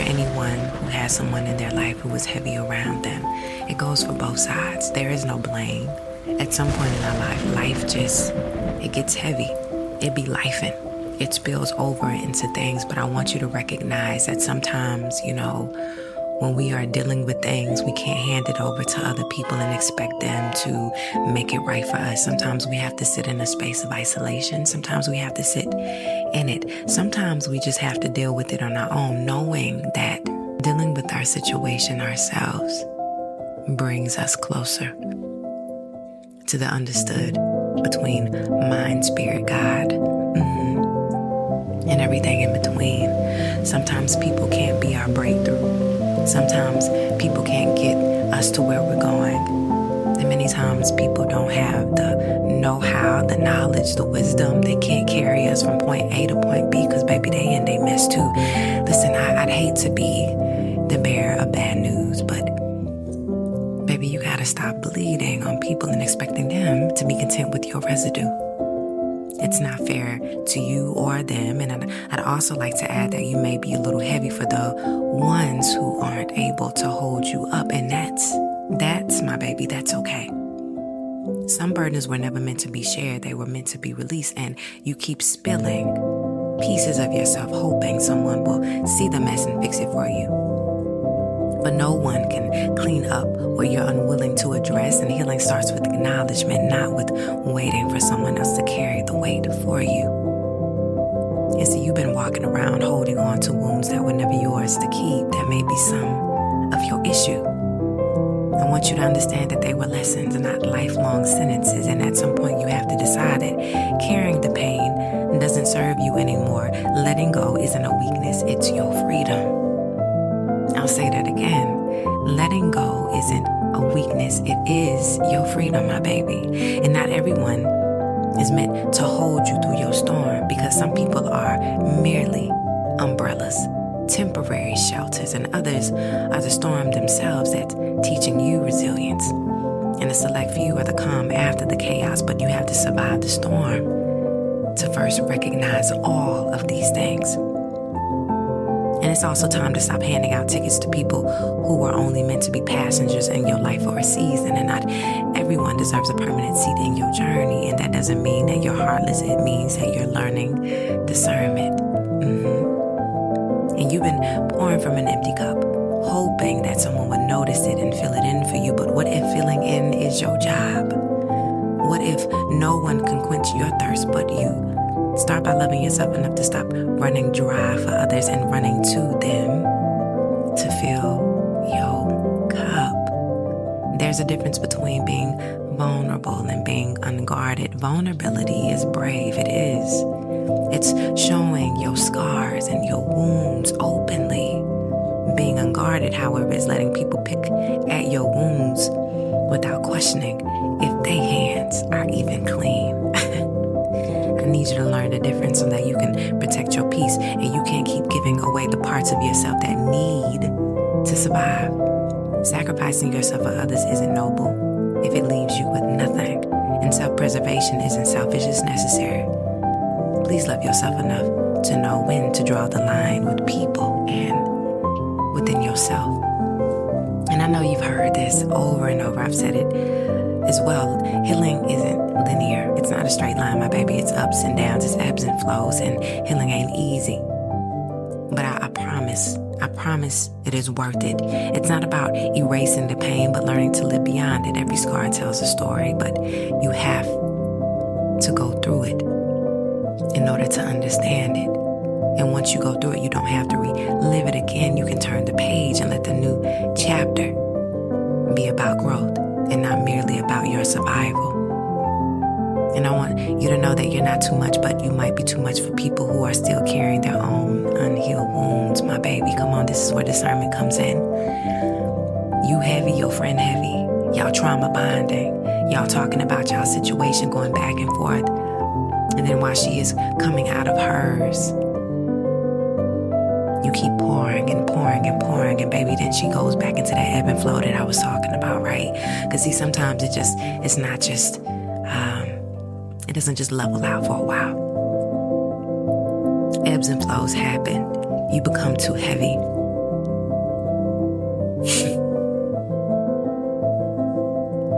anyone who has someone in their life who is heavy around them, it goes for both sides. There is no blame. At some point in our life just, it gets heavy. It be lifing. It spills over into things, but I want you to recognize that sometimes, when we are dealing with things, we can't hand it over to other people and expect them to make it right for us. Sometimes we have to sit in a space of isolation. Sometimes we have to sit in it. Sometimes we just have to deal with it on our own, knowing that dealing with our situation ourselves brings us closer to the understood between mind, spirit, God, and everything in between. Sometimes people can't be our breakthrough. Sometimes people can't get us to where we're going. And many times people don't have the know-how, the knowledge, the wisdom. They can't carry us from point A to point B because, baby, they in they mess too. Listen, I'd hate to be the bearer of bad news, but baby, you gotta stop bleeding on people and expecting them to be content with your residue. It's not fair to you or them. And I'd also like to add that you may be a little heavy for the ones who aren't able to hold you up. And that's my baby. That's okay. Some burdens were never meant to be shared. They were meant to be released. And you keep spilling pieces of yourself, hoping someone will see the mess and fix it for you. But no one can clean up what you're unwilling to address, and healing starts with acknowledgement, not with waiting for someone else to carry the weight for you. And so you've been walking around holding on to wounds that were never yours to keep. That may be some of your issue. I want you to understand that they were lessons and not lifelong sentences, and at some point you have to decide that carrying the pain doesn't serve you anymore. Letting go isn't a weakness, it's your freedom. I'll say that again. Letting go isn't a weakness. It is your freedom, my baby. And not everyone is meant to hold you through your storm, because some people are merely umbrellas, temporary shelters, and others are the storm themselves that's teaching you resilience. And a select few are the calm after the chaos, but you have to survive the storm to first recognize all of these things. And it's also time to stop handing out tickets to people who were only meant to be passengers in your life for a season. And not everyone deserves a permanent seat in your journey. And that doesn't mean that you're heartless. It means that you're learning discernment. And you've been pouring from an empty cup, hoping that someone would notice it and fill it in for you. But what if filling in is your job? What if no one can quench your thirst but you? Start by loving yourself enough to stop running dry for others and running to them to fill your cup. There's a difference between being vulnerable and being unguarded. Vulnerability is brave. It is. It's showing your scars and your wounds openly. Being unguarded, however, is letting people pick at your wounds without questioning if their hands are even clean. I need you to learn the difference so that you can protect your peace, and you can't keep giving away the parts of yourself that need to survive. Sacrificing yourself for others isn't noble if it leaves you with nothing, and self-preservation isn't selfish, it's necessary. Please love yourself enough to know when to draw the line with people and within yourself. And I know you've heard this over and over. I've said it as well. Healing isn't linear. It's not a straight line, my baby. It's ups and downs. It's ebbs and flows. And healing ain't easy. But I promise it is worth it. It's not about erasing the pain, but learning to live beyond it. Every scar tells a story, but you have to go through it in order to understand it. And once you go through it, you don't have to relive it again. You can turn the page and let the new chapter be about growth and not merely about your survival. And I want you to know that you're not too much, but you might be too much for people who are still carrying their own unhealed wounds, my baby. Come on, this is where discernment comes in. You heavy, your friend heavy. Y'all trauma bonding. Y'all talking about y'all situation, going back and forth. And then while she is coming out of hers, you keep pouring and pouring and pouring, and baby, then she goes back into that ebb and flow that I was talking about, right? Because see, sometimes it's not just, it doesn't just level out for a while. Ebbs and flows happen. You become too heavy.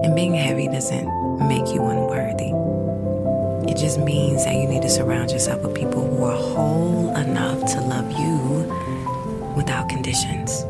And being heavy doesn't make you unworthy. It just means that you need to surround yourself with people who are whole enough to love you without conditions.